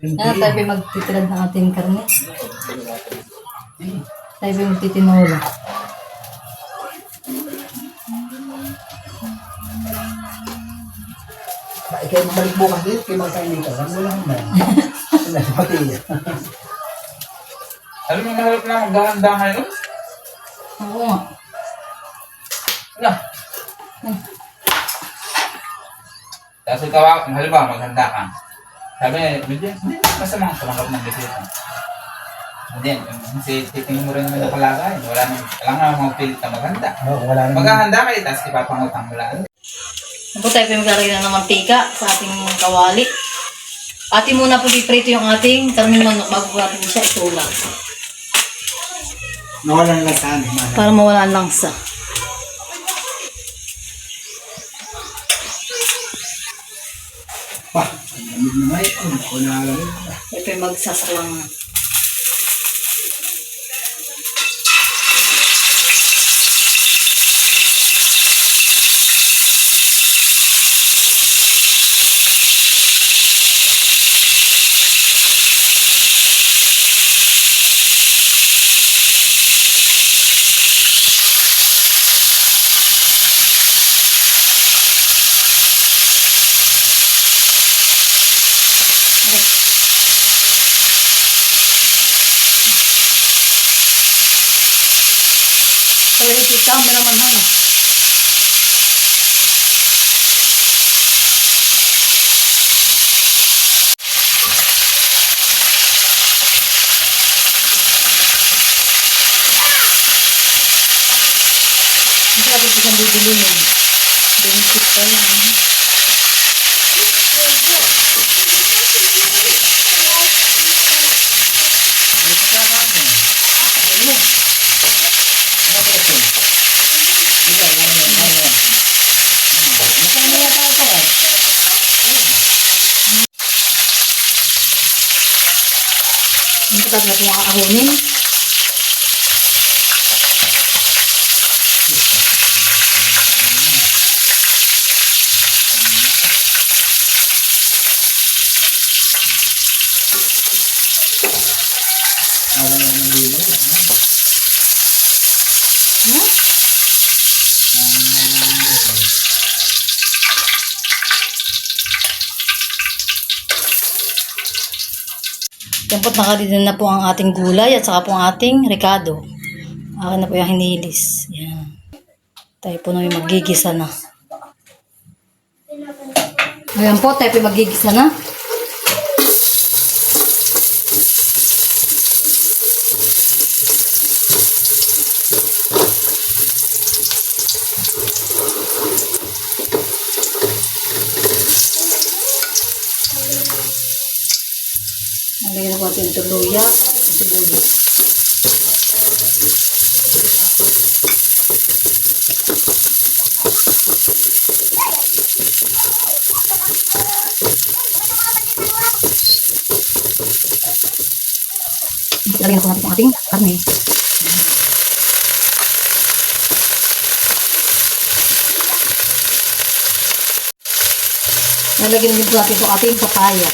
Yan, tayo ay magtitirad ng ating karne. Tayo ay magtitinola. Ikaw mabalik bukas dito, kayo magkain dito. Ano lang ba? Wala sa pati. Alam mo, mahirap na maghahanda ngayon? Oo nga. Wala. Tapos ikaw, halimbawa, maghanda ka. Sabi niya, medyo, hindi masama ang tumanggap ng bisita. Hindi, kasi titingin mo rin naman yung kalagayan. Wala nga magpilit na maghanda. Oo, wala naman. Maghahanda kayo, tapos ipapangutang mo lang. Ako tayo po maglalagay na ng mantika sa ating kawali. Atin muna po iprito yung ating karning manok bago natin siya itulak. Nawalan lang sa amin. Para mawala ang langsa. Wah, ang lamig na may. Ako na alam. Ito yung magsasaklang na. Kalahitid ka, meron man ano. Hindi natin isang bibilinin. Benefit ka lang. Ang patag na itong aahonin. Yan po't nakadito na po ang ating gulay at saka po ang ating ricado. Akin na po yung hinilis. Yan. Tayo po na yung magigisa na. Ayan po, tayo po yung magigisa na. Nalagyan na po natin yung tuluya at sibuyas. Nalagyan na po natin yung ating karne. Nalagyan din po natin yung ating papaya.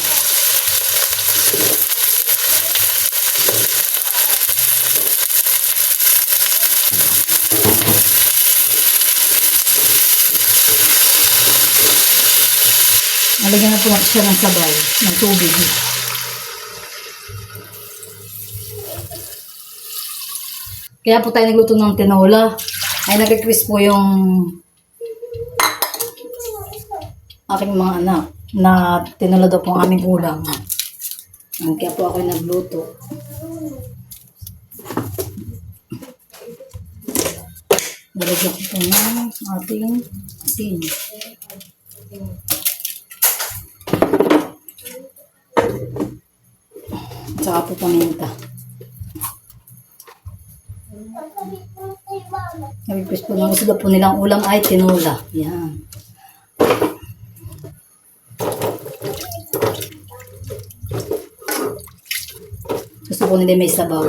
Nalagyan na po natin siya ng sabay, ng tubig. Kaya po tayo nagluto ng tinola. Ay nag-request po yung aking mga anak na tinola daw po ang aming ulam. Kaya po ako nagluto. Nalagyan ko po ng ating asin. Tsaka po paminta. Nag-request po ng gusto po nilang ulam ay tinola. Yan. Gusto po nila may sabaw.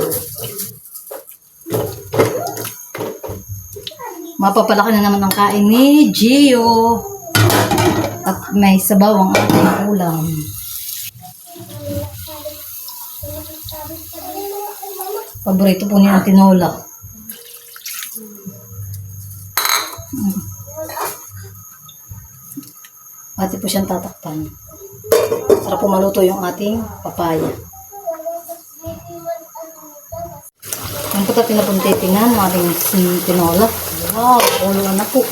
Mapapalaki na naman ang kain ni Gio. At may sabaw ang ating ulam. Paborito po niya ang tinola. Ate po siyang tatakpan. Para po maluto yung ating papaya. Yan po natin na pong titingnan ng ating tinola. Wow, ulo na po.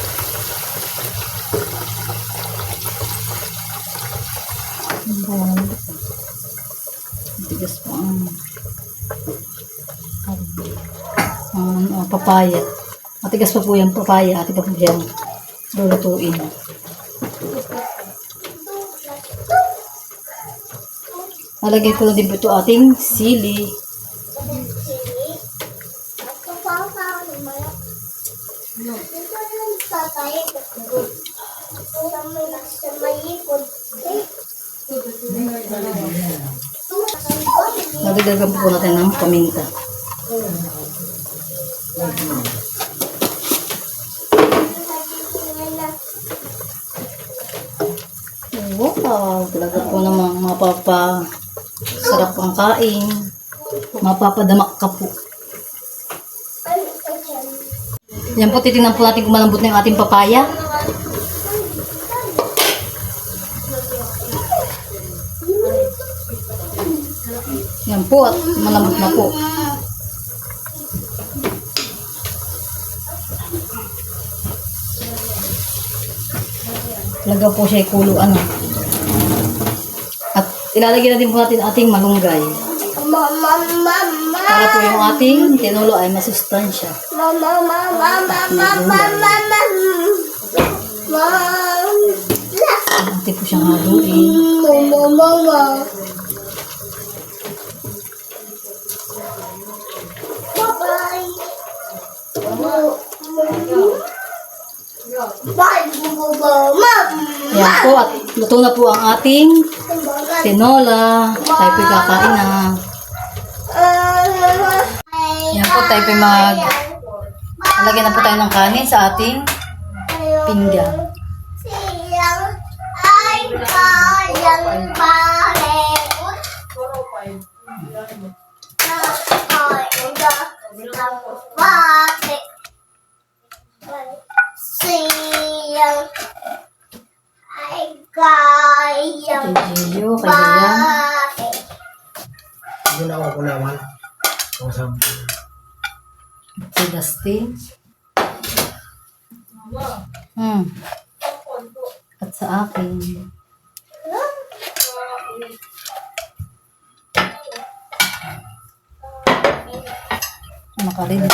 Tigas po ang papaya. Matigas pa po yung papaya. Ate pa po siyang lulutuin. Nalagay ko na din po ito ating sili. Nagdagdagan po natin ng paminta. Wow, talaga po namang mapapasarap ang kain. Mapapadamak ka po. Yan po, titignan po natin kung malambot na yung ating papaya. Yan po, at malambot na po. Talaga po siya ikuluan. At ilalagay na din po natin ating malunggay. Para po yung ating tinulo ay masustansya. Ate po siyang haluin. Yan po, at luto na po ang ating tinola. Tayo po'y kakain na. Yan po, tayo po'y lagyan na po tayo ng kanin sa ating pinggan. Kay Gio, kay Dayan. Ginawa ko naman. Si Dustin. At sa akin. Nakarin.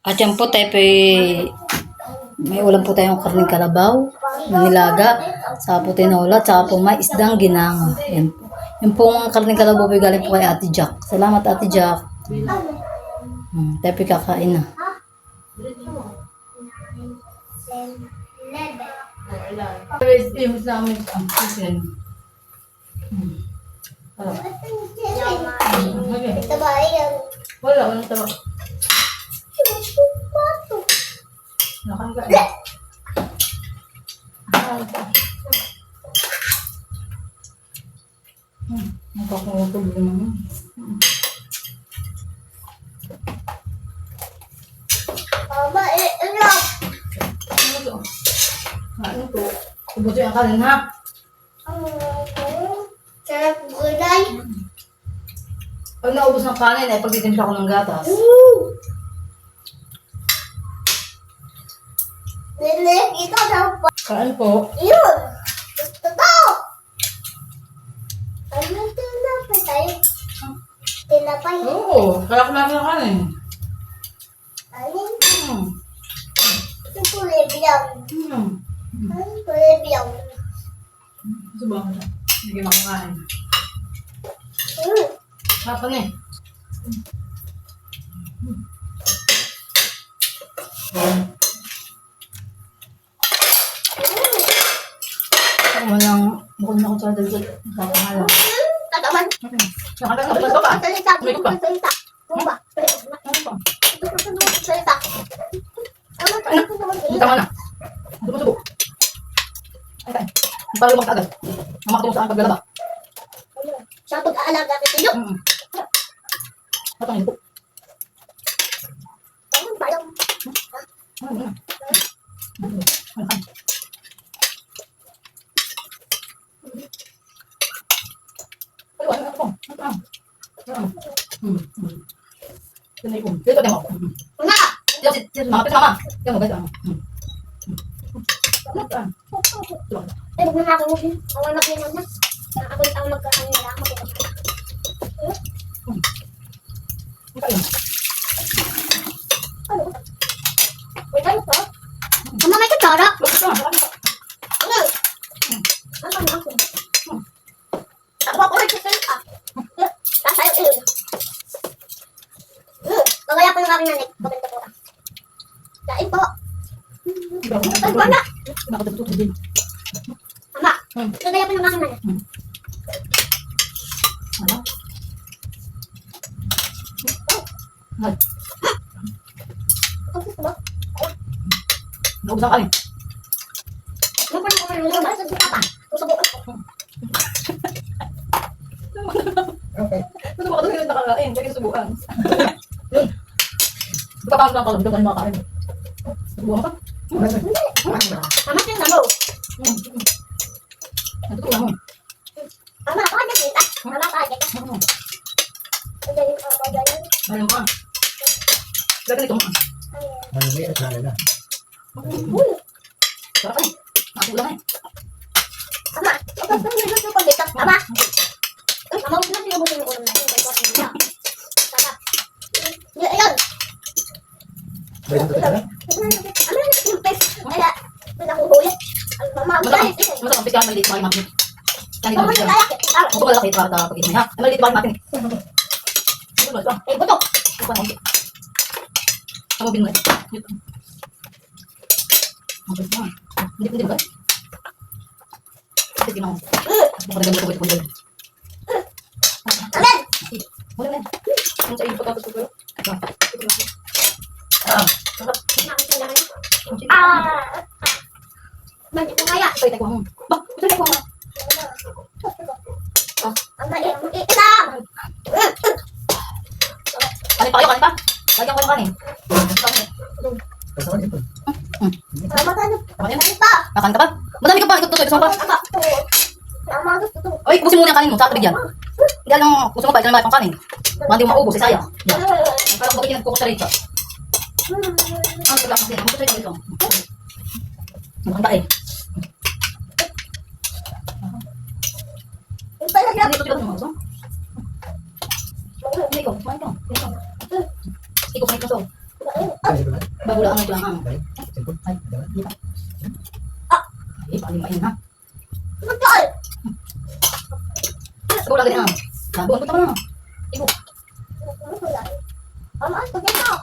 At yan po tayo may ulam po tayong karning kalabaw na nilaga, saka po tinola, saka po may isdang ginanga. Yan po. Yung pong karning kalabaw ay galing po kay Ate Jack. Salamat Ate Jack. Tayo po kakain na. Wala taba. Nakakutog naman. Mama, Ano to? Ano to? Ubuto yung kanin ha? sarap gulay. Pag naubos ng kanin ay pagtitimpla ko ng gatas. Lilik, ito daw pa. Kain po. Yun! Gusto ko! Ano tinapay tayo? Tinapay? Oo, kaya kumain ng kanin. Alin? Hmm. Ito kulay biyaw. Ano kulay biyaw? Ito ba? Hindi makakain. Kapan eh. Bukod na ako sa dagdag. Nakapangalan. Tataman. Nakapangalan ba? Salita. Salita. Bumba. Ano pa? Salita. Ano pa? Hindi tama na. Subo-subo. Ay, kain. Para lumang agad. Mamakatulong sa aking paglalaba. Siya pag-aalaga kita yun. Matangin po. Ayun, parang. Nga! Eh, huwag na ako mo. Ako mag-inom na. Ako ang magkakain nila. Ano? Wait, ano pa? Mama, may kutsara. Ano? Ano pa ako? Ako ako rin sa ka. Tasayo eh. Magaya po yung aking nanik. Maganda po. Kain po. Ay, wala. Mama, magaya po yung aking nanik. Ang gusto ba? Naubusan ka eh. Ano pa yung kumulong? Ano sa apa? Susubukan ko. Okay. Gusto mo ka doon nakakain, kaya subukan. Di ba parang lang kalabdo ka makakain? Subukan ka? Mama, tingnan mo. Natutuwa mo. Mama, ako na kita. Mama, kaya kita. Ang galing ako dyan. Ayaw ka. Lagyan ito mo. Maliliit na nila. Sarap ka eh. Nakasulang eh. Mama, ako sa mga gusto ko dito. Mama. Mama, huwag na sinabutin yung ulam natin. Kaya ko siya. Tata. Ayun. Bayan ko talaga? Ano yung pes? Kaya, wala akong huli. Ang mama, guys. Masarap ang pika, maliit pa kayo makin. Kani Mama, ba kaya kita. Gusto ko lalaki para pag-isip niya. Maliit pa kayo makin. Eh, buto. Ito pa konti. Ako bin mo eh. Hindi ba? Hindi mo. Bukan na gamit ko ito. Amen. Wala na. Ang sa iyo pagkatapos ko. Mandi ko kaya. Ay, tayo mo. Ba, tayo mo. Ang mali. Ilang. Kanin pa kayo, kanin pa. Lagyan ko yung kanin. Kasama dito. Mama, ano? Kanin Pa. Kakan ka pa? Madami ka pa. Ito, ito, pa. Mama, mama, gusto to. Ay, ubusin muna yung kanin mo. Sa bigyan. Hindi lang, gusto mo pa, ito naman pang kanin. Mandi mo maubos, sayang. Yan. Parang bakit yung nagkukos sa rito. Ang tulak kasi, ang kusa rito. Maganda eh. Yung pala Ano ito sila mo? Hindi ko, kumain ka. Ikaw, kumain ka so. Kaya ko na. Babula ang ito lang ang. Okay. Simple. Ay, hindi pa. Eh, paalimain ha. Magkal. Babula ganyan ha. Babuan ko pa na. Ikaw. Mama, ito dito.